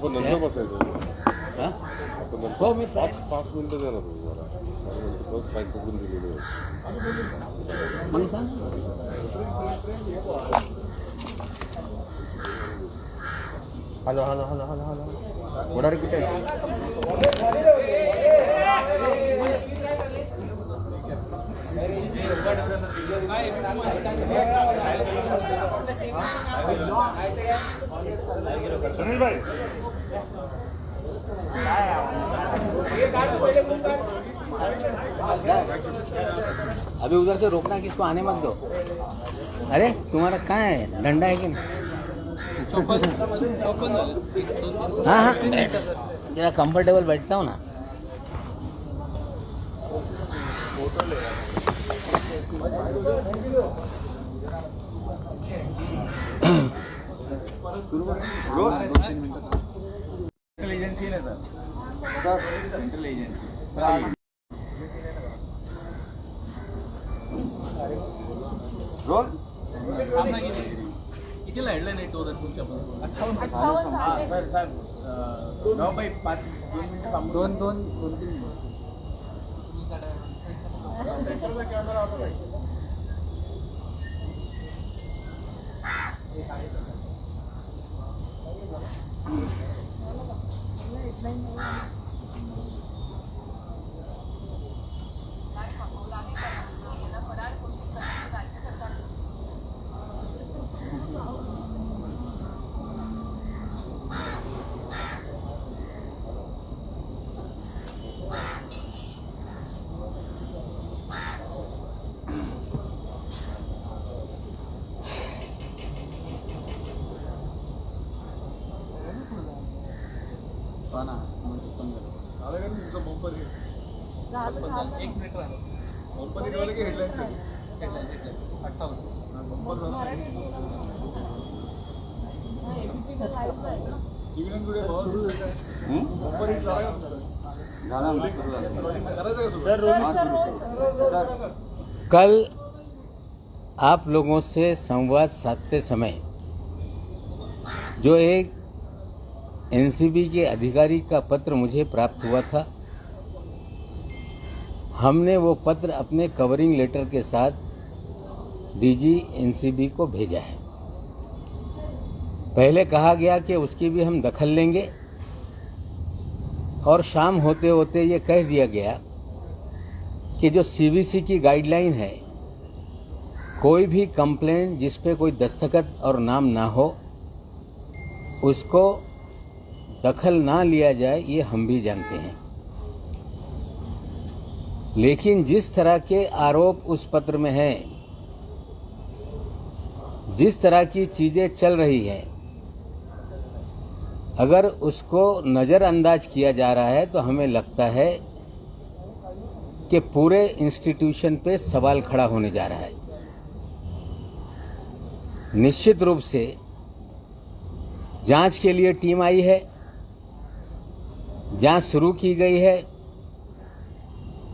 आपण नंतर बसायचं. हां आपण नंतर हो मी 5 मिनिटं द्या ना तुम्ही मला. नंतर बस फाईल पकडून दिलेली आहे. मग सांग hello hello hello hello hello Vadar कुठे आहे सुनील भाई अभी उधर से रोकना कि इसको आने मत दो. अरे तुम्हारा कहाँ है डंडा है कि नहीं. हाँ हाँ जरा कंफर्टेबल बैठता हूँ ना. सेंट्रल एजेंसी है ना सर सेंट्रल एजेंसी रोल कितीला हेडलाईन आहे टोर तुमच्या 9/5 2 मिनिटं 3 एक मिनिट राहिलं हेडलाईन्स 58 कल आप लोगों से संवाद साधते समय जो एक एनसीबी के अधिकारी का पत्र मुझे प्राप्त हुआ था, हमने वो पत्र अपने कवरिंग लेटर के साथ डीजी एनसीबी को भेजा है. पहले कहा गया कि उसकी भी हम दखल लेंगे और शाम होते होते ये कह दिया गया कि जो सीवीसी की गाइडलाइन है, कोई भी कंप्लेंट जिस पे कोई दस्तखत और नाम ना हो उसको दखल ना लिया जाए, ये हम भी जानते हैं. लेकिन जिस तरह के आरोप उस पत्र में हैं, जिस तरह की चीज़ें चल रही हैं, अगर उसको नज़रअंदाज किया जा रहा है तो हमें लगता है कि पूरे इंस्टीट्यूशन पे सवाल खड़ा होने जा रहा है. निश्चित रूप से जांच के लिए टीम आई है, जांच शुरू की गई है,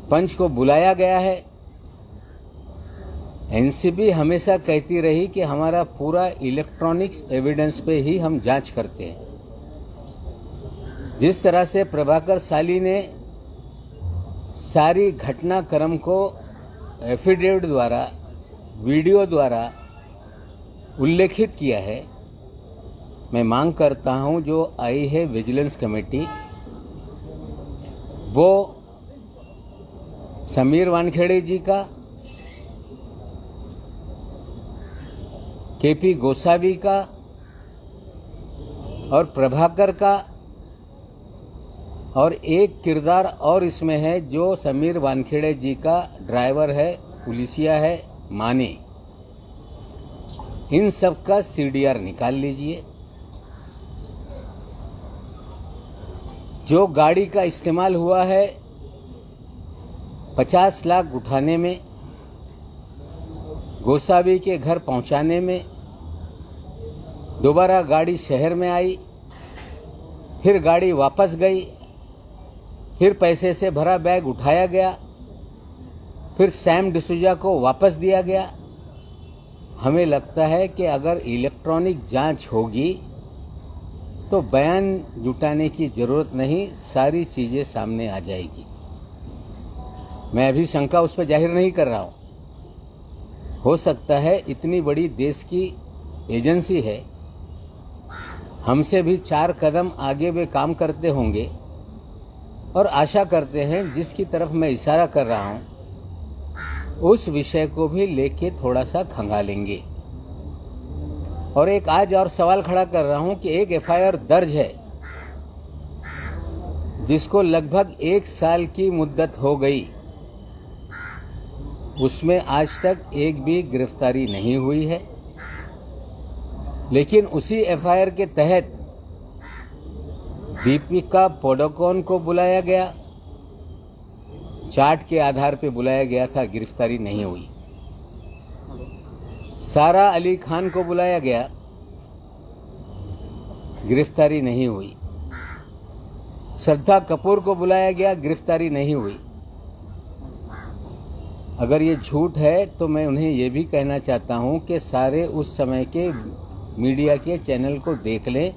पंच को बुलाया गया है. एनसीबी हमेशा कहती रही कि हमारा पूरा इलेक्ट्रॉनिक्स एविडेंस पे ही हम जांच करते हैं. जिस तरह से प्रभाकर साली ने सारी घटनाक्रम को एफिडेविट द्वारा, वीडियो द्वारा उल्लेखित किया है, मैं मांग करता हूं जो आई है विजिलेंस कमेटी, वो समीर वानखेड़े जी का, केपी गोसावी का और प्रभाकर का, और एक किरदार और इसमें है जो समीर वानखेड़े जी का ड्राइवर है, पुलिसिया है, माने, इन सब का सीडीआर निकाल लीजिए. जो गाड़ी का इस्तेमाल हुआ है 50 लाख उठाने में, गोसावी के घर पहुंचाने में, दोबारा गाड़ी शहर में आई, फिर गाड़ी वापस गई, फिर पैसे से भरा बैग उठाया गया, फिर सैम डिसूजा को वापस दिया गया. हमें लगता है कि अगर इलेक्ट्रॉनिक जांच होगी तो बयान जुटाने की ज़रूरत नहीं, सारी चीज़ें सामने आ जाएगी। मैं अभी शंका उस पर जाहिर नहीं कर रहा हूँ। हो सकता है इतनी बड़ी देश की एजेंसी है, हमसे भी 4 कदम आगे वे काम करते होंगे और आशा करते हैं जिसकी तरफ मैं इशारा कर रहा हूँ उस विषय को भी लेके थोड़ा सा खंगालेंगे। और एक आज और सवाल खड़ा कर रहा हूँ कि एक एफआईआर दर्ज है जिसको लगभग 1 साल की मुद्दत हो गई, उसमें आज तक एक भी गिरफ्तारी नहीं हुई है। लेकिन उसी एफआईआर के तहत दीपिका पादुकोण को बुलाया गया, चार्ट के आधार पे बुलाया गया था, गिरफ्तारी नहीं हुई। सारा अली खान को बुलाया गया, गिरफ्तारी नहीं हुई। श्रद्धा कपूर को बुलाया गया, गिरफ्तारी नहीं हुई। अगर ये झूठ है तो मैं उन्हें ये भी कहना चाहता हूं कि सारे उस समय के मीडिया के चैनल को देख लें।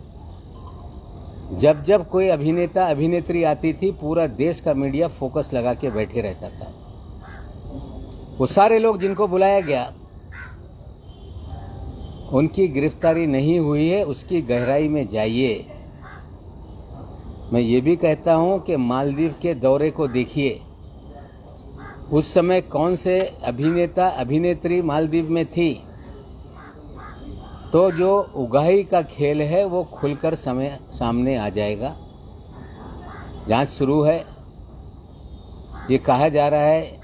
जब जब कोई अभिनेता अभिनेत्री आती थी, पूरा देश का मीडिया फोकस लगा के बैठे रहता था। वो सारे लोग जिनको बुलाया गया उनकी गिरफ्तारी नहीं हुई है, उसकी गहराई में जाइए। मैं ये भी कहता हूं कि मालदीव के दौरे को देखिए, उस समय कौन से अभिनेता अभिनेत्री मालदीव में थी, तो जो उगाही का खेल है वो खुलकर सामने आ जाएगा। जांच शुरू है। ये कहा जा रहा है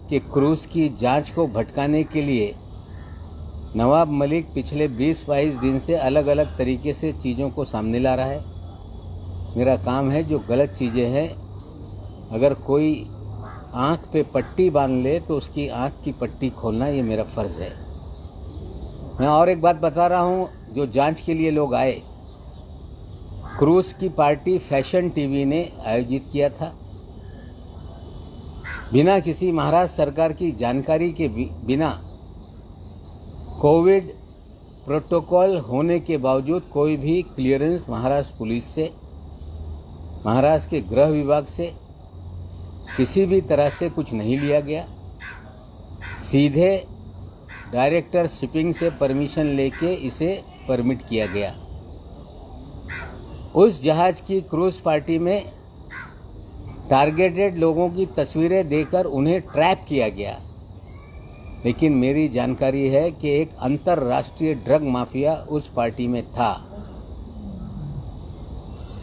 कि क्रूज की जांच को भटकाने के लिए नवाब मलिक पिछले 20-22 दिन से अलग अलग तरीके से चीज़ों को सामने ला रहा है। मेरा काम है जो गलत चीज़ें हैं, अगर कोई आँख पे पट्टी बांध ले तो उसकी आँख की पट्टी खोलना ये मेरा फ़र्ज़ है। मैं और एक बात बता रहा हूँ, जो जांच के लिए लोग आए, क्रूज की पार्टी फैशन टीवी ने आयोजित किया था। बिना किसी महाराष्ट्र सरकार की जानकारी के बिना, कोविड प्रोटोकॉल होने के बावजूद कोई भी क्लियरेंस महाराष्ट्र पुलिस से, महाराष्ट्र के गृह विभाग से किसी भी तरह से कुछ नहीं लिया गया। सीधे डायरेक्टर शिपिंग से परमिशन लेके इसे परमिट किया गया। उस जहाज की क्रूज पार्टी में टारगेटेड लोगों की तस्वीरें देकर उन्हें ट्रैप किया गया। लेकिन मेरी जानकारी है कि एक अंतर्राष्ट्रीय ड्रग माफिया उस पार्टी में था।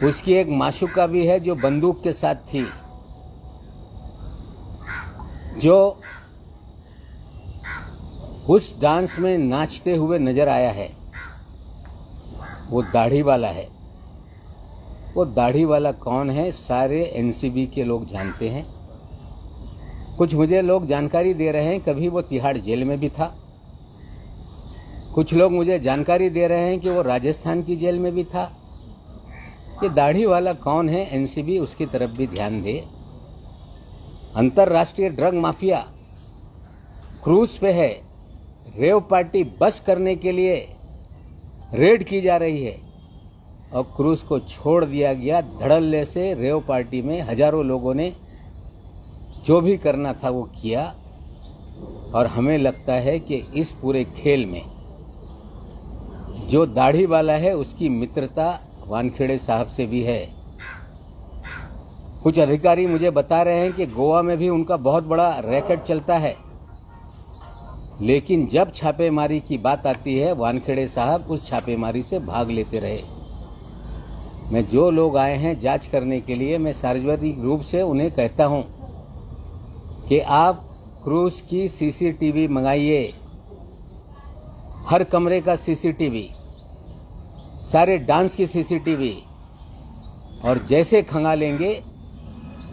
उसकी एक माशूका भी है जो बंदूक के साथ थी, जो उस डांस में नाचते हुए नजर आया है। वो दाढ़ी वाला है। वो दाढ़ी वाला कौन है, सारे एनसीबी के लोग जानते हैं। कुछ मुझे लोग जानकारी दे रहे हैं कभी वो तिहाड़ जेल में भी था। कुछ लोग मुझे जानकारी दे रहे हैं कि वो राजस्थान की जेल में भी था। ये दाढ़ी वाला कौन है, एनसीबी उसकी तरफ भी ध्यान दे। अंतर्राष्ट्रीय ड्रग माफिया क्रूज पे है। रेव पार्टी बस करने के लिए रेड की जा रही है और क्रूज को छोड़ दिया गया धड़ल्ले से। रेव पार्टी में हजारों लोगों ने जो भी करना था वो किया। और हमें लगता है कि इस पूरे खेल में जो दाढ़ी वाला है उसकी मित्रता वानखेड़े साहब से भी है। कुछ अधिकारी मुझे बता रहे हैं कि गोवा में भी उनका बहुत बड़ा रैकेट चलता है। लेकिन जब छापेमारी की बात आती है, वानखेड़े साहब उस छापेमारी से भाग लेते रहे। मैं जो लोग आए हैं जांच करने के लिए, मैं सार्वजनिक रूप से उन्हें कहता हूं कि आप क्रूज की सीसीटीवी मंगाइए, हर कमरे का सीसीटीवी, सारे डांस की सीसीटीवी, और जैसे खंगालेंगे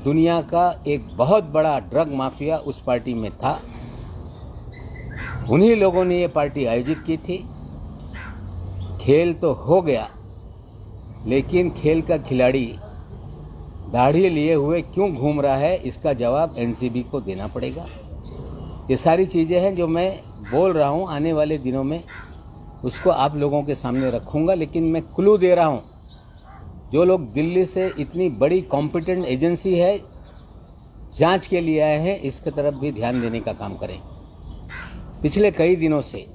दुनिया का एक बहुत बड़ा ड्रग माफिया उस पार्टी में था। उन्हीं लोगों ने ये पार्टी आयोजित की थी। खेल तो हो गया, लेकिन खेल का खिलाड़ी दाढ़ी लिए हुए क्यों घूम रहा है, इसका जवाब एनसीबी को देना पड़ेगा। ये सारी चीज़ें हैं जो मैं बोल रहा हूँ, आने वाले दिनों में उसको आप लोगों के सामने रखूँगा। लेकिन मैं क्लू दे रहा हूँ जो लोग दिल्ली से इतनी बड़ी कॉम्पिटेंट एजेंसी है जांच के लिए आए हैं, इसकी तरफ भी ध्यान देने का काम करें। पिछले कई दिनों से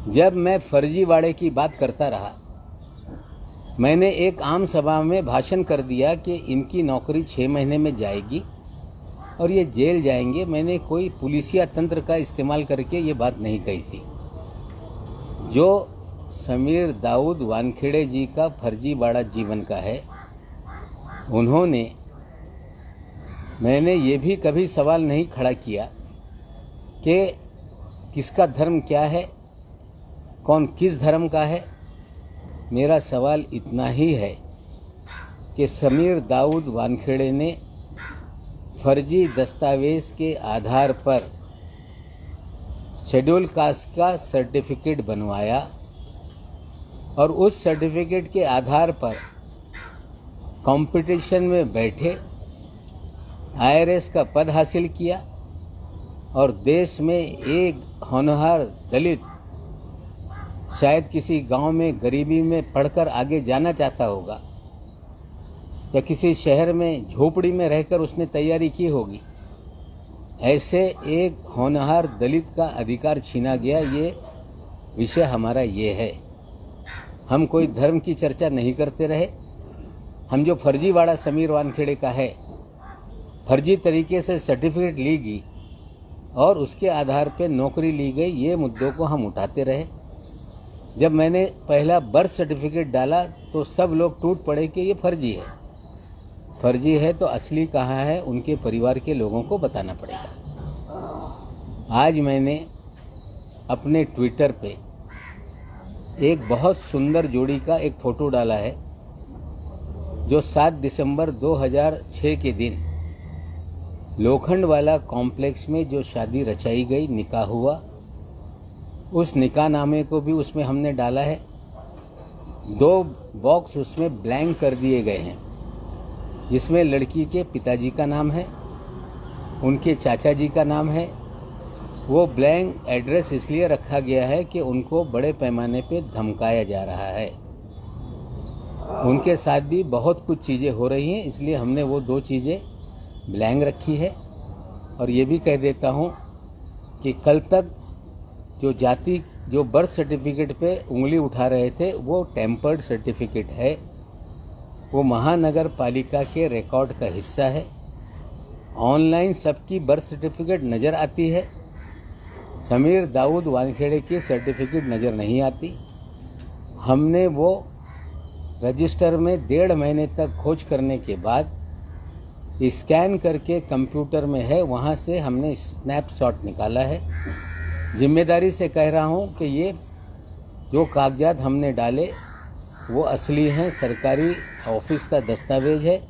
जब मैं फर्जीवाड़े की बात करता रहा, मैंने एक आम सभा में भाषण कर दिया कि इनकी नौकरी 6 महीने में जाएगी और ये जेल जाएंगे। मैंने कोई पुलिसिया तंत्र का इस्तेमाल करके ये बात नहीं कही थी। जो समीर दाऊद वानखेड़े जी का फर्जीवाड़ा जीवन का है, उन्होंने, मैंने ये भी कभी सवाल नहीं खड़ा किया कि किसका धर्म क्या है, कौन किस धर्म का है। मेरा सवाल इतना ही है कि समीर दाऊद वानखेड़े ने फर्जी दस्तावेज के आधार पर शेड्यूल कास्ट का सर्टिफिकेट बनवाया और उस सर्टिफिकेट के आधार पर कंपटीशन में बैठे, IRS का पद हासिल किया और देश में एक होनहार दलित शायद किसी गांव में गरीबी में पढ़कर आगे जाना चाहता होगा या किसी शहर में झोपड़ी में रहकर उसने तैयारी की होगी, ऐसे एक होनहार दलित का अधिकार छीना गया। ये विषय हमारा ये है। हम कोई धर्म की चर्चा नहीं करते रहे। हम जो फर्जीवाड़ा समीर वानखेड़े का है, फर्जी तरीके से सर्टिफिकेट ली गई और उसके आधार पर नौकरी ली गई, ये मुद्दों को हम उठाते रहे। जब मैंने पहला बर्थ सर्टिफिकेट डाला तो सब लोग टूट पड़े कि ये फर्जी है। फर्जी है तो असली कहाँ है, उनके परिवार के लोगों को बताना पड़ेगा। आज मैंने अपने ट्विटर पे एक बहुत सुंदर जोड़ी का एक फ़ोटो डाला है, जो 7 दिसंबर 2006 के दिन लोखंडवाला कॉम्प्लेक्स में जो शादी रचाई गई, निकाह हुआ, उस निकाह नामे को भी उसमें हमने डाला है। 2 बॉक्स उसमें ब्लैंक कर दिए गए हैं, जिसमें लड़की के पिताजी का नाम है, उनके चाचा जी का नाम है। वो ब्लैंक एड्रेस इसलिए रखा गया है कि उनको बड़े पैमाने पे धमकाया जा रहा है। उनके साथ भी बहुत कुछ चीज़ें हो रही हैं, इसलिए हमने वो 2 चीज़ें ब्लैंक रखी है। और ये भी कह देता हूँ कि कल तक जो बर्थ सर्टिफिकेट पे उंगली उठा रहे थे, वो टेम्पर्ड सर्टिफिकेट है। वो महानगर पालिका के रिकॉर्ड का हिस्सा है। ऑनलाइन सबकी बर्थ सर्टिफिकेट नज़र आती है, समीर दाऊद वानखेड़े की सर्टिफिकेट नज़र नहीं आती। हमने वो रजिस्टर में 1.5 महीने तक खोज करने के बाद स्कैन करके कंप्यूटर में है, वहाँ से हमने स्नैपशॉट निकाला है। जिम्मेदारी से कह रहा हूँ कि ये जो कागजात हमने डाले वो असली हैं, सरकारी ऑफिस का दस्तावेज है।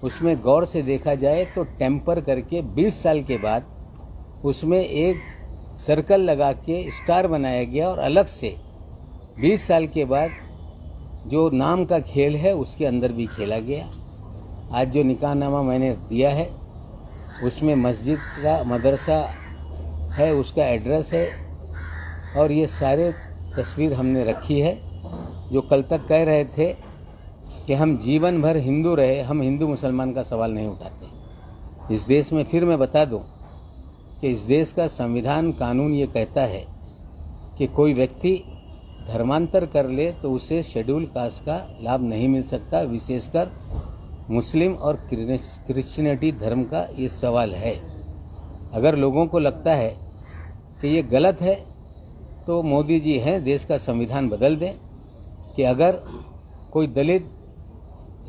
उसमें गौर से देखा जाए तो टेम्पर करके 20 साल के बाद उसमें एक सर्कल लगा के स्टार बनाया गया और अलग से 20 साल के बाद जो नाम का खेल है उसके अंदर भी खेला गया। आज जो निकाहनामा मैंने दिया है उसमें मस्जिद का मदरसा है, उसका एड्रेस है और ये सारे तस्वीर हमने रखी है। जो कल तक कह रहे थे कि हम जीवन भर हिंदू रहे, हम हिंदू मुसलमान का सवाल नहीं उठाते। इस देश में फिर मैं बता दूं कि इस देश का संविधान कानून ये कहता है कि कोई व्यक्ति धर्मांतर कर ले तो उसे शेड्यूल कास्ट का लाभ नहीं मिल सकता। विशेषकर मुस्लिम और क्रिश्चियनिटी धर्म का ये सवाल है। अगर लोगों को लगता है कि ये गलत है तो मोदी जी हैं, देश का संविधान बदल दें कि अगर कोई दलित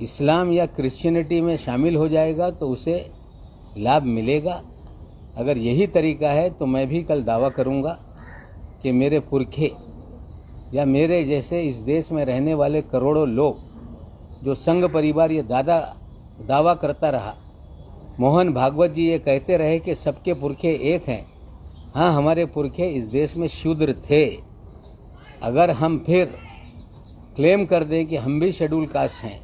इस्लाम या क्रिश्चियनिटी में शामिल हो जाएगा तो उसे लाभ मिलेगा। अगर यही तरीका है तो मैं भी कल दावा करूंगा कि मेरे पुरखे या मेरे जैसे इस देश में रहने वाले करोड़ों लोग, जो संघ परिवार ये दावा करता रहा, मोहन भागवत जी ये कहते रहे कि सबके पुरखे एक हैं। हाँ, हमारे पुरखे इस देश में शूद्र थे। अगर हम फिर क्लेम कर दें कि हम भी शेड्यूल कास्ट हैं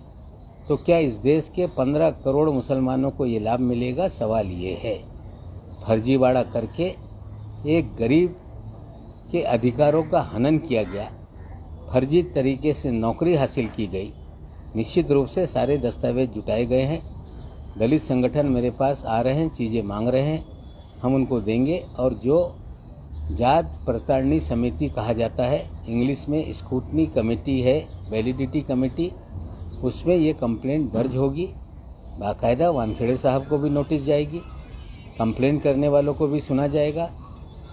तो क्या इस देश के 15 करोड़ मुसलमानों को ये लाभ मिलेगा? सवाल ये है। फर्जीवाड़ा करके एक गरीब के अधिकारों का हनन किया गया, फर्जी तरीके से नौकरी हासिल की गई निश्चित रूप से सारे दस्तावेज जुटाए गए हैं। दलित संगठन मेरे पास आ रहे हैं, चीज़ें मांग रहे हैं, हम उनको देंगे। और जो जात पड़तालनी समिति कहा जाता है, इंग्लिश में स्क्रूटनी कमेटी है, वैलिडिटी कमेटी, उसमें ये कंप्लेंट दर्ज होगी। बाकायदा वानखेड़े साहब को भी नोटिस जाएगी, कंप्लेंट करने वालों को भी सुना जाएगा,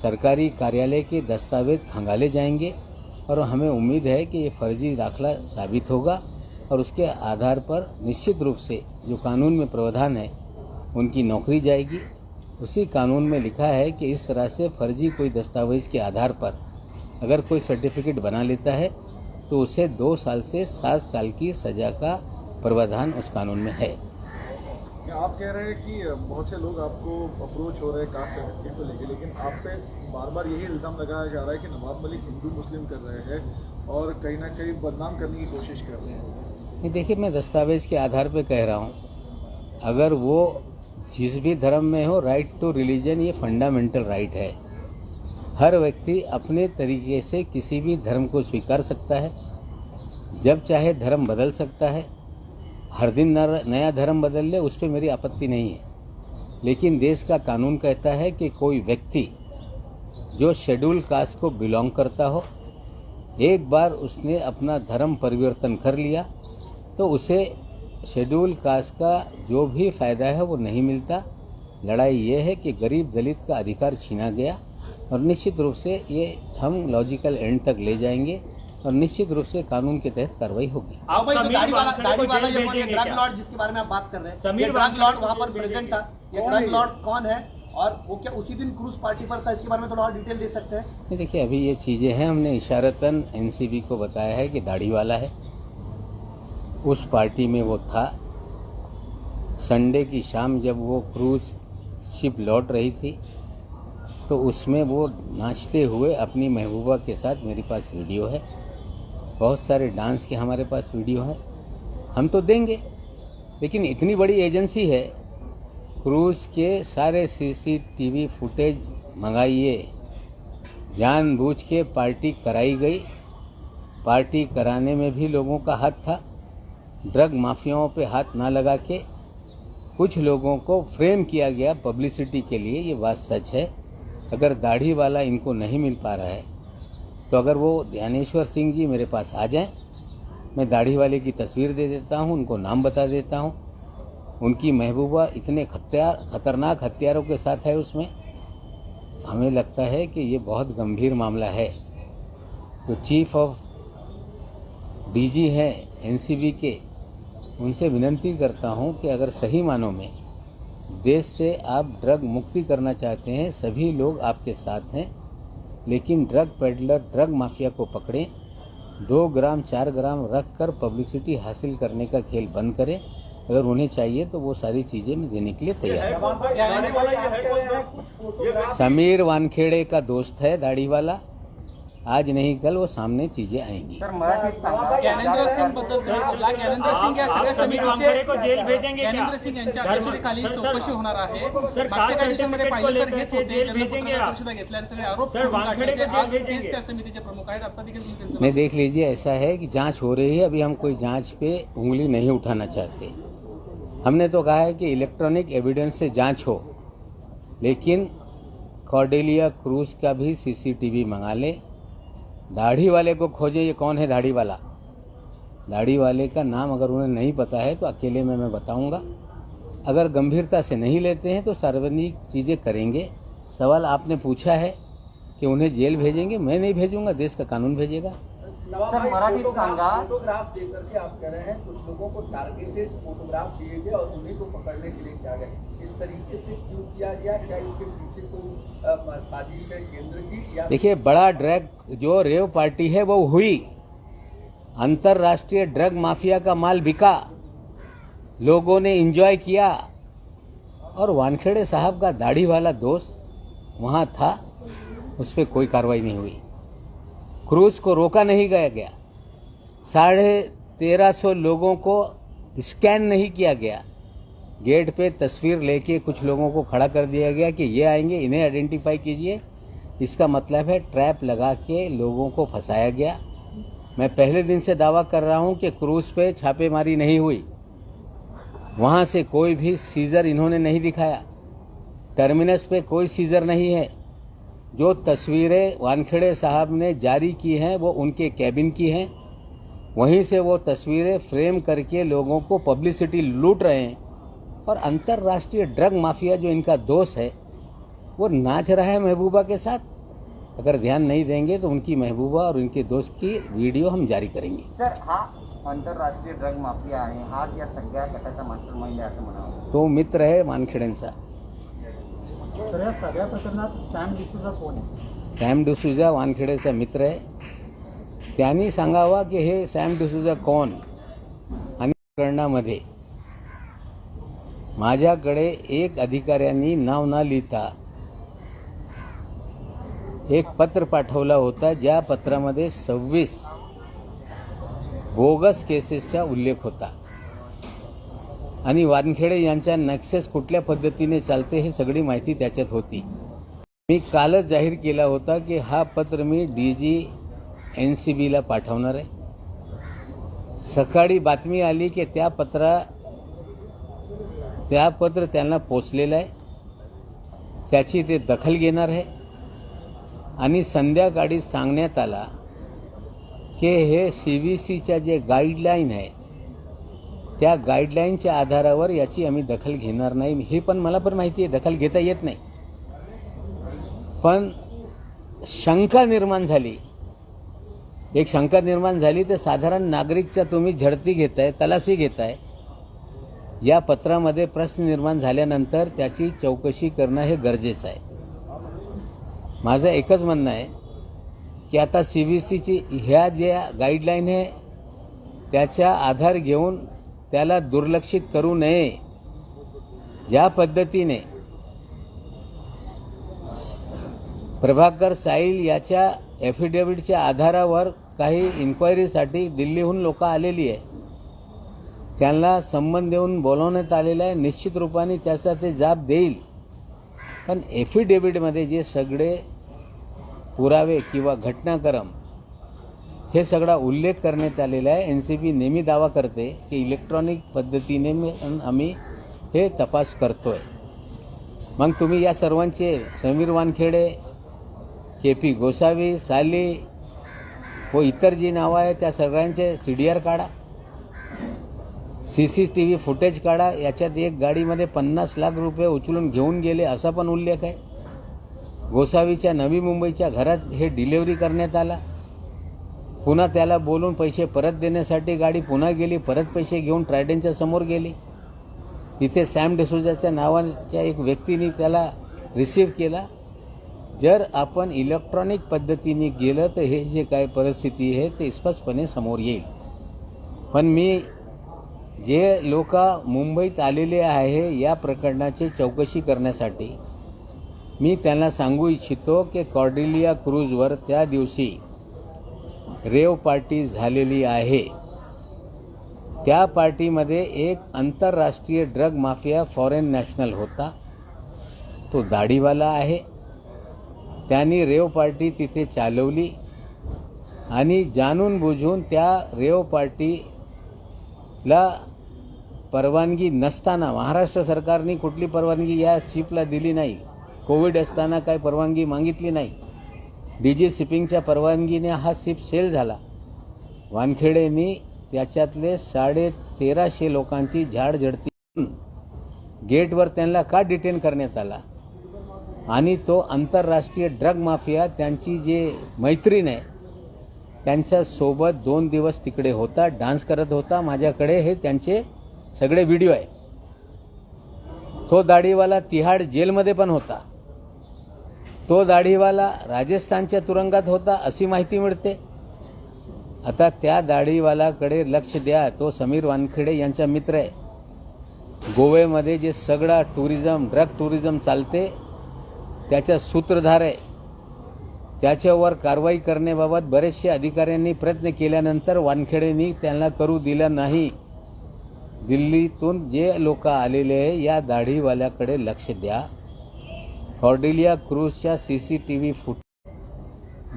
सरकारी कार्यालय के दस्तावेज खंगाले जाएंगे और हमें उम्मीद है कि ये फर्जी दाखला साबित होगा और उसके आधार पर निश्चित रूप से जो कानून में प्रावधान है उनकी नौकरी जाएगी। उसी कानून में लिखा है कि इस तरह से फर्जी कोई दस्तावेज के आधार पर अगर कोई सर्टिफिकेट बना लेता है तो उसे 2 साल से 7 साल की सज़ा का प्रावधान उस कानून में है। आप कह रहे हैं कि बहुत से लोग आपको अप्रोच हो रहे हैं कास्ट सर्टिफिकेट को लेकर, लेकिन आप पे बार बार यही इल्ज़ाम लगाया जा रहा है कि नवाब मलिक हिंदू मुस्लिम कर रहे हैं और कहीं ना कहीं बदनाम करने की कोशिश कर रहे हैं। नहीं, देखिए, मैं दस्तावेज के आधार पे कह रहा हूँ, अगर वो जिस भी धर्म में हो, राइट टू रिलीजन ये फंडामेंटल राइट है। हर व्यक्ति अपने तरीके से किसी भी धर्म को स्वीकार सकता है, जब चाहे धर्म बदल सकता है। हर दिन नया धर्म बदल ले, उस पर मेरी आपत्ति नहीं है। लेकिन देश का कानून कहता है कि कोई व्यक्ति जो शेड्यूल कास्ट को बिलोंग करता हो, एक बार उसने अपना धर्म परिवर्तन कर लिया तो उसे शेड्यूल कास्ट का जो भी फ़ायदा है वो नहीं मिलता। लड़ाई ये है कि गरीब दलित का अधिकार छीना गया और निश्चित रूप से ये हम लॉजिकल एंड तक ले जाएंगे और निश्चित रूप से कानून के तहत कार्रवाई होगी। आप दाढ़ी वाला ये ड्रग लॉर्ड जिसके बारे में आप बात कर रहे हैं, ये ड्रग लॉर्ड वहाँ पर प्रेजेंट था, ये ड्रग लॉर्ड कौन है और वो क्या उसी दिन क्रूज पार्टी पर था, इसके बारे में थोड़ा और डिटेल दे सकते हैं? नहीं, देखिए, अभी ये चीज़ें हैं, हमने इशारतन एनसीबी को बताया है कि दाढ़ी वाला है, उस पार्टी में वो था। संडे की शाम जब वो क्रूज शिप लौट रही थी तो उसमें वो नाचते हुए अपनी महबूबा के साथ, मेरे पास वीडियो है, बहुत सारे डांस के हमारे पास वीडियो है, हम तो देंगे। लेकिन इतनी बड़ी एजेंसी है, क्रूज के सारे सीसीटीवी फुटेज मंगाइए, जानबूझ के पार्टी कराई गई। पार्टी कराने में भी लोगों का हाथ था, ड्रग माफियाओं पे हाथ ना लगा के कुछ लोगों को फ्रेम किया गया पब्लिसिटी के लिए, ये बात सच है। अगर दाढ़ी वाला इनको नहीं मिल पा रहा है तो अगर वो ध्यानेश्वर सिंह जी मेरे पास आ जाएं, मैं दाढ़ी वाले की तस्वीर दे देता हूं, उनको नाम बता देता हूं। उनकी महबूबा इतने खतरनाक हथियारों के साथ है उसमें, हमें लगता है कि ये बहुत गंभीर मामला है। तो चीफ ऑफ डीजी हैं एनसीबी के, उनसे विनती करता हूं कि अगर सही मानों में देश से आप ड्रग मुक्ति करना चाहते हैं, सभी लोग आपके साथ हैं, लेकिन ड्रग पेडलर, ड्रग माफिया को पकड़ें, 2 ग्राम 4 ग्राम रख कर पब्लिसिटी हासिल करने का खेल बंद करें। अगर उन्हें चाहिए तो वो सारी चीज़ें मैं देने के लिए तैयार हूँ। समीर वानखेड़े का दोस्त है दाढ़ी वाला, आज नहीं कल वो सामने चीजें आएंगी। ज्ञानेंद्र सिंह बद्दल ज्ञानेंद्र सिंह या सगळ्या समितीचे जेल भेजेंगे, ज्ञानेंद्र सिंह यांच्या अध्यक्षतेखाली चौकशी होणार आहे। मागच्या काही दिवसांमध्ये पाहिलं तर हेच होते, त्यांना पत्रकार परिषदा घेतल्या आणि सगळे आरोप आज तेच त्या समितीचे प्रमुख आहेत। आता देखील नहीं, देख लीजिए, ऐसा है कि जांच हो रही है, अभी हम कोई जांच पे उंगली नहीं उठाना चाहते। हमने तो कहा है कि इलेक्ट्रॉनिक एविडेंस से जांच हो, लेकिन कॉर्डेलिया क्रूज का भी सीसीटीवी मंगा ले। दाढ़ी वाले को खोजे, ये कौन है दाढ़ी वाला? दाढ़ी वाले का नाम अगर उन्हें नहीं पता है तो अकेले में मैं बताऊंगा। अगर गंभीरता से नहीं लेते हैं तो सार्वजनिक चीज़ें करेंगे। सवाल आपने पूछा है कि उन्हें जेल भेजेंगे, मैं नहीं भेजूंगा, देश का कानून भेजेगा। सर, मराठी सांगा। फोटोग्राफ देकर के आप कह रहे हैं कुछ लोगों को टारगेटेड फोटोग्राफ दिए गए और उन्हीं को पकड़ने के लिए किया गया, इस तरीके से क्यों किया गया? क्या इसके पीछे कोई साजिश है केंद्र की? या देखिए, बड़ा ड्रग जो रेव पार्टी है वो हुई, अंतर्राष्ट्रीय ड्रग माफिया का माल बिका, लोगों ने एंजॉय किया, और वानखेड़े साहब का दाढ़ी वाला दोस्त वहाँ था, उस पर कोई कार्रवाई नहीं हुई। क्रूज को रोका नहीं गया, 1350 लोगों को स्कैन नहीं किया गया, गेट पे तस्वीर लेके कुछ लोगों को खड़ा कर दिया गया कि ये आएंगे, इन्हें आइडेंटिफाई कीजिए। इसका मतलब है ट्रैप लगा के लोगों को फंसाया गया। मैं पहले दिन से दावा कर रहा हूं कि क्रूज पे छापेमारी नहीं हुई, वहां से कोई भी सीजर इन्होंने नहीं दिखाया, टर्मिनस पे कोई सीजर नहीं है। जो तस्वीरें वानखेड़े साहब ने जारी की हैं वो उनके कैबिन की हैं, वहीं से वो तस्वीरें फ्रेम करके लोगों को पब्लिसिटी लूट रहे हैं। और अंतर्राष्ट्रीय ड्रग माफिया जो इनका दोस्त है वो नाच रहा है महबूबा के साथ। अगर ध्यान नहीं देंगे तो उनकी महबूबा और उनके दोस्त की वीडियो हम जारी करेंगे। सर, हा आंतरराष्ट्रीय ड्रग माफिया आहे, हाच या सगळ्या गटाचा मास्टरमाइंड आहे असं म्हणावं. तो मित्र आहे वानखेडेंचा. सर, या सगळ्या प्रकरणात सॅम डिसूजा कोण आहे? सॅम डिसूजा वानखेडेचा मित्र आहे. त्यांनी सांगावा की हे सॅम डिसूजा कोण. आणि प्रकरणामध्ये माझ्याकडे एक अधिकाऱ्यांनी नाव न लिहिता एक पत्र पाठवला होता, ज्या पत्रामध्ये 26 बोगस केसेसचा उल्लेख होता आणि वानखेडे यांच्या नक्सेस कुठल्या पद्धतीने चालते हे सगळी माहिती त्याच्यात होती. मी कालच जाहीर केला होता की हा पत्र मी DG NCBला पाठवणार आहे. सकाळी बातमी आली की त्या पत्र त्यांना पोचलेलं आहे, त्याची ते दखल घेणार आहे. आणि संध्याकाळी सांगण्यात आला की हे CVCच्या जे गाईडलाईन आहे त्या गाईडलाईनच्या आधारावर याची आम्ही दखल घेणार नाही. हे पण मला पण माहिती आहे दखल घेता येत नाही, पण शंका निर्माण झाली. एक शंका निर्माण झाली तर साधारण नागरिकच्या तुम्ही झडती घेताय, तलाशी घेताय. या पत्रामध्ये प्रश्न निर्माण झाल्यानंतर त्याची चौकशी करणं हे गरजेचं आहे. माझं एकच म्हणणं आहे की आता CVCची ह्या ज्या गाईडलाईन आहे त्याचा आधार घेऊन त्याला दुर्लक्षित करू नये. ज्या पद्धतीने प्रभाकर साईल याच्या ॲफिडेव्हिटच्या आधारावर काही इन्क्वायरीसाठी दिल्लीहून लोक आलेली आहे, त्यांना संबंध देऊन बोलवण्यात आलेलं आहे. निश्चित रूपाने त्याचा ते जाब देईल, पण ॲफिडेव्हिटमध्ये जे सगळे पुरावे किंवा घटनाक्रम हे सगळा उल्लेख करण्यात आलेला आहे. NCB नेहमी दावा करते की इलेक्ट्रॉनिक पद्धतीने आम्ही हे तपास करतोय. मग तुम्ही या सर्वांचे समीर वानखेडे, KP गोसावी, साली व इतर जी नावं आहे त्या सगळ्यांचे CDR काढा, CCTV फुटेज काढा. याच्यात एक गाडीमध्ये 50 लाख रुपये उचलून घेऊन गेले असा पण उल्लेख आहे. गोसावीच्या नवी मुंबईच्या घरात हे डिलिव्हरी करण्यात आला. पुन्हा त्याला बोलून पैसे परत देण्यासाठी गाडी पुन्हा गेली, परत पैसे घेऊन ट्रायडनच्या समोर गेली. तिथे सॅम डिसूजाच्या नावाच्या एक व्यक्तीने त्याला रिसीव्ह केला. जर आपण इलेक्ट्रॉनिक पद्धतीने गेलं तर हे जे काय परिस्थिती आहे ते स्पष्टपणे समोर येईल. पण मी जे लोक मुंबईत आलेले आहे या प्रकरणाची चौकशी करण्यासाठी मी त्यांना सांगू इच्छितो की कॉर्डेलिया क्रूजवर त्या दिवशी रेव पार्टी झालेली आहे. त्या पार्टीमध्ये एक आंतरराष्ट्रीय ड्रग माफिया फॉरेन नॅशनल होता, तो दाढीवाला आहे. त्यांनी रेव पार्टी तिथे चालवली आणि जाणून बुजून त्या रेव पार्टीला परवानगी नसताना, महाराष्ट्र सरकारने कुठली परवानगी या शिपला दिली नाही, कोविड असताना काय परवानगी मागितली नाही, DG शिपिंगच्या परवानगीने हा शिप सेल झाला. वानखेडेंनी त्याच्यातले 1350 लोकांची झाडझडती गेटवर त्यांना का डिटेन करण्यात आला. आणि तो आंतरराष्ट्रीय ड्रग माफिया त्यांची जे मैत्रीण आहे त्यांच्यासोबत 2 दिवस तिकडे होता, डान्स करत होता. माझ्याकडे हे त्यांचे सगळे व्हिडिओ आहे. तो दाढीवाला तिहाड जेलमध्ये पण होता. तो दाढीवाला राजस्थानच्या तुरुंगात होता अशी माहिती मिळते. आता त्या दाढीवालाकडे लक्ष द्या. तो समीर वानखेडे यांचा मित्र आहे. गोव्यामध्ये जे सगळा ड्रग टुरिझम चालते त्याचा सूत्रधार आहे. त्याच्यावर कारवाई करण्याबाबत बरेचसे अधिकाऱ्यांनी प्रयत्न केल्यानंतर वानखेडेंनी त्यांना करू दिलं नाही. दिल्लीतून जे लोक आलेले आहे या दाढीवाल्याकडे लक्ष द्या. कॉर्डेलिया क्रूजच्या CCTV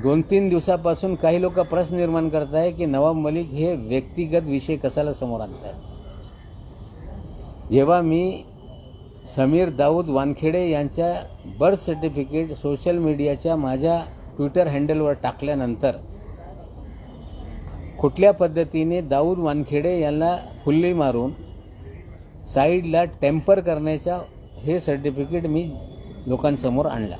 2-3 दिवसापासून काही लोक प्रश्न निर्माण करत आहे की नवाब मलिक हे व्यक्तिगत विषय कशाला समोर आणतात. जेव्हा मी समीर दाऊद वानखेडे यांच्या बर्थ सर्टिफिकेट सोशल मीडियाच्या माझ्या ट्विटर हँडलवर टाकल्यानंतर कुठल्या पद्धतीने दाऊद वानखेडे यांना फुल्ली मारून साईडला टेम्पर करण्याचा हे सर्टिफिकेट मी लोकांसमोर आणला.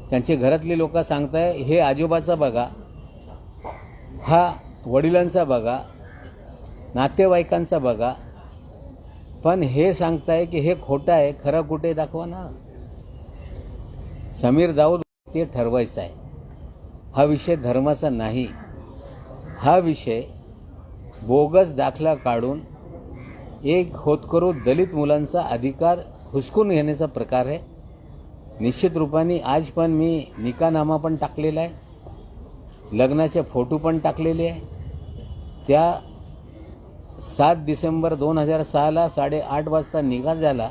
त्यांचे घरातले लोक सांगताय हे आजोबाचा बघा, हा वडिलांचा बघा, नातेवाईकांचा बघा, पण हे सांगताय की हे खोटं आहे, खरं कुठे दाखवा ना. समीर दाऊद ते ठरवायचं आहे. हा विषय धर्माचा नाही. हा विषय बोगस दाखला काढून एक होतकरू दलित मुलांचा अधिकार हुसकून घेण्याचा प्रकार आहे. निश्चित रूपाने आज पण मी निकाहनामा पण टाकलेला आहे, लग्नाचे फोटो पण टाकलेले आहे. त्या 7 डिसेंबर 2006ला 8:30 वाजता निकाह झाला.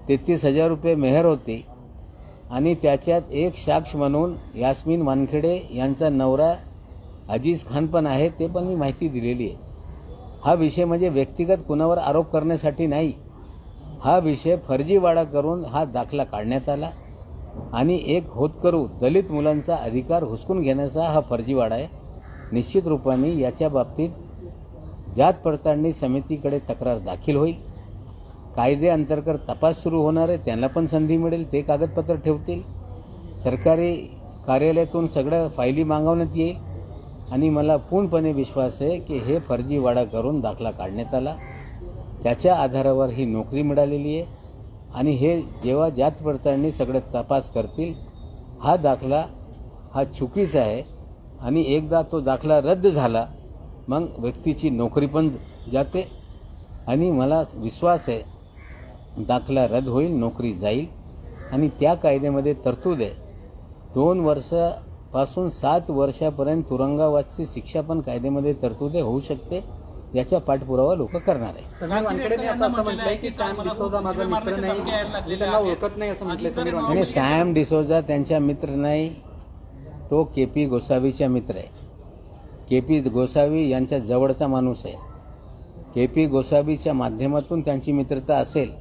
33,000 रुपये मेहर होती आणि त्याच्यात एक साक्ष म्हणून यास्मीन वानखेडे यांचा नवरा अजीज खान पण आहे, ते पण मी माहिती दिलेली आहे. हा विषय म्हणजे व्यक्तिगत कुणावर आरोप करण्यासाठी नाही. हा विषय फर्जीवाडा करून हा दाखला काढण्यात आला आणि एक होतकरू दलित मुलांचा अधिकार हुसकून घेण्याचा हा फर्जीवाडा आहे. निश्चित रूपाने याच्या बाबतीत जात पडताळणी समितीकडे तक्रार दाखल होईल. कायद्याअंतर्गत तपास सुरू होणार आहे, त्यांना पण संधी मिळेल, ते कागदपत्र ठेवतील. सरकारी कार्यालयातून सगळं फायली मागवण्यात येईल आणि मला पूर्णपणे विश्वास आहे की हे फर्जीवाडा करून दाखला काढण्यात आला, त्याच्या आधारावर ही नोकरी मिळालेली आहे. आणि हे जेव्हा जात पडताळणी सगळं तपास करतील, हा दाखला हा चुकीचा आहे आणि एकदा तो दाखला रद्द झाला मग व्यक्तीची नोकरी पण जाते. आणि मला विश्वास आहे दाखला रद्द होईल, नोकरी जाईल. आणि त्या कायद्यामध्ये तरतूद आहे 2 वर्षापासून 7 वर्षापर्यंत तुरुंगवासाची शिक्षा पण कायद्यामध्ये तरतूद होऊ शकते. याचा पाठपुरावा लोक करणार आहे. समीर वानखेडेंनी आता असं म्हटलंय की सॅम डिसोजा माझा मित्र नाही, मी त्यांना ओळखत नाही असं म्हटलंय समीर वानखेडे. आणि सॅम डिसोजा त्यांचा मित्र नाही, तो KP गोसावीचा मित्र आहे. KP गोसावी यांच्या जवळचा माणूस आहे. KP गोसावीच्या माध्यमातून त्यांची मित्रता असेल.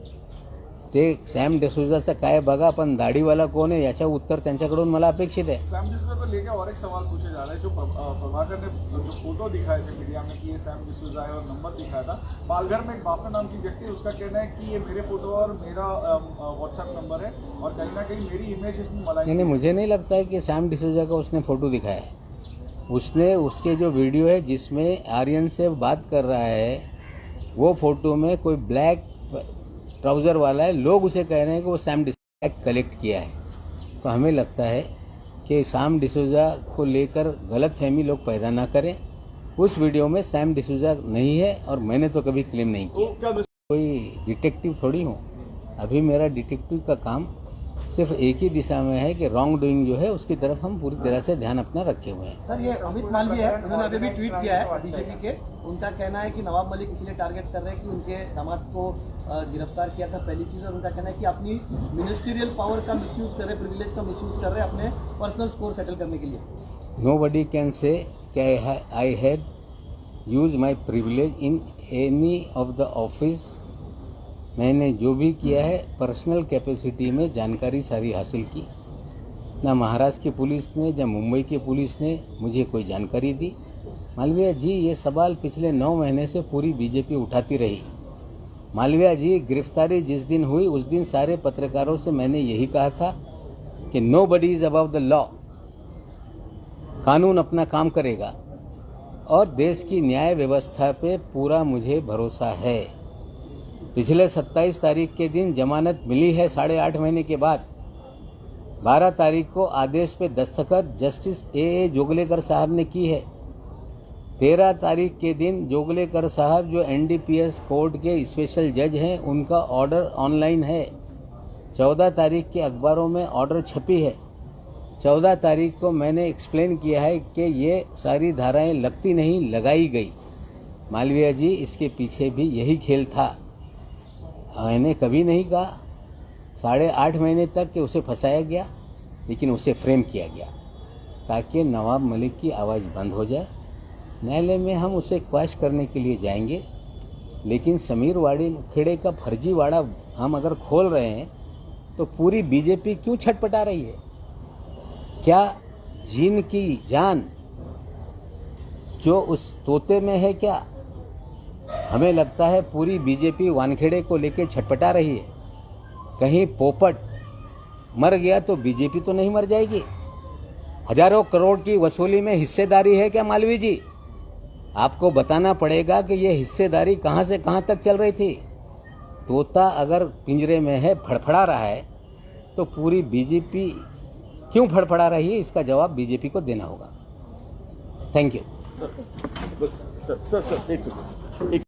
ते सॅम डिसोजाचं काय बघा, पण दाढीवाला कोण आहे याचं उत्तर त्यांच्याकडून मला अपेक्षित आहे. सैम डिसूजा को लेकर और एक सवाल पूछा जा रहा है. जो प्रभाकर ने जो फोटो दिखाए थे मीडिया में कि ये सैम डिसूजा है और नंबर दिखाया था, पालघर में एक बापना नाम की व्यक्ति, उसका कहना है कि ये मेरे फोटो और मेरा व्हाट्सएप नंबर है और कहीं ना कहीं मेरी इमेज इसमें मलाई. नहीं, मुझे नहीं लगता है कि सैम डिसूजा का उसने फ़ोटो दिखाया है. उसने उसके जो वीडियो है जिसमें आर्यन से बात कर रहा है, वो फ़ोटो में कोई ब्लैक ट्राउज़र वाला है. लोग उसे कह रहे हैं कि वो सैम डिसूजा कलेक्ट किया है. तो हमें लगता है कि सैम डिसूजा को लेकर गलतफहमी लोग पैदा ना करें. उस वीडियो में सैम डिसूजा नहीं है और मैंने तो कभी क्लेम नहीं किया. कोई डिटेक्टिव थोड़ी हूँ. अभी मेरा डिटेक्टिव का काम सिर्फ एक ही दिशा में है कि रॉन्ग डूइंग जो है उसकी तरफ हम पूरी तरह से ध्यान अपना रखे हुए हैं. सर, ये अमित मालवीय है, उन्होंने अभी भी ट्वीट किया है बीजेपी के. उनका कहना है कि नवाब मलिक इसलिए टारगेट कर रहे हैं कि उनके दामाद को गिरफ्तार किया था, पहली चीज़. और उनका कहना है कि अपनी मिनिस्ट्रियल पावर का मिसयूज़ कर रहे, प्रिविलेज का मिसयूज़ कर रहे अपने पर्सनल स्कोर सेटल करने के लिए. Nobody can say कि I had used my privilege in any of the office. मैंने जो भी किया है पर्सनल कैपेसिटी में जानकारी सारी हासिल की. ना महाराष्ट्र की पुलिस ने या मुंबई की पुलिस ने मुझे कोई जानकारी दी. मालवीय जी, ये सवाल पिछले 9 महीने से पूरी बीजेपी उठाती रही. मालवीय जी, गिरफ्तारी जिस दिन हुई उस दिन सारे पत्रकारों से मैंने यही कहा था कि nobody is above the law. कानून अपना काम करेगा और देश की न्याय व्यवस्था पे पूरा मुझे भरोसा है. पिछले 27 तारीख के दिन जमानत मिली है 8.5 महीने के बाद. 12 तारीख को आदेश पे दस्तखत जस्टिस A जोगलेकर साहब ने की है. 13 तारीख के दिन जोगलेकर साहब जो NDPS कोर्ट के स्पेशल जज हैं, उनका ऑर्डर ऑनलाइन है. 14 तारीख के अखबारों में ऑर्डर छपी है. 14 तारीख को मैंने एक्सप्लेन किया है कि ये सारी धाराएं लगती नहीं, लगाई गई. मालवीय जी, इसके पीछे भी यही खेल था. मैंने कभी नहीं कहा 8.5 महीने तक कि उसे फंसाया गया, लेकिन उसे फ्रेम किया गया. ताकि नवाब मलिक की आवाज़ बंद हो जाए। न्यायालय में हम उसे क्वैश करने के लिए जाएंगे, लेकिन समीर वानखेड़े का फर्जीवाड़ा हम अगर खोल रहे हैं तो पूरी बीजेपी क्यों छटपटा रही है? क्या जीन की जान जो उस तोते में है क्या? हमें लगता है पूरी बीजेपी वानखेड़े को लेकर छटपटा रही है। कहीं पोपट मर गया तो बीजेपी तो नहीं मर जाएगी। हजारों करोड़ की वसूली में हिस्सेदारी है क्या मालवीय जी? आपको बताना पड़ेगा कि ये हिस्सेदारी कहाँ से कहाँ तक चल रही थी। तोता अगर पिंजरे में है, फड़फड़ा रहा है, तो पूरी बीजेपी क्यों फड़फड़ा रही है? इसका जवाब बीजेपी को देना होगा। Thank you. सर एक सेकंड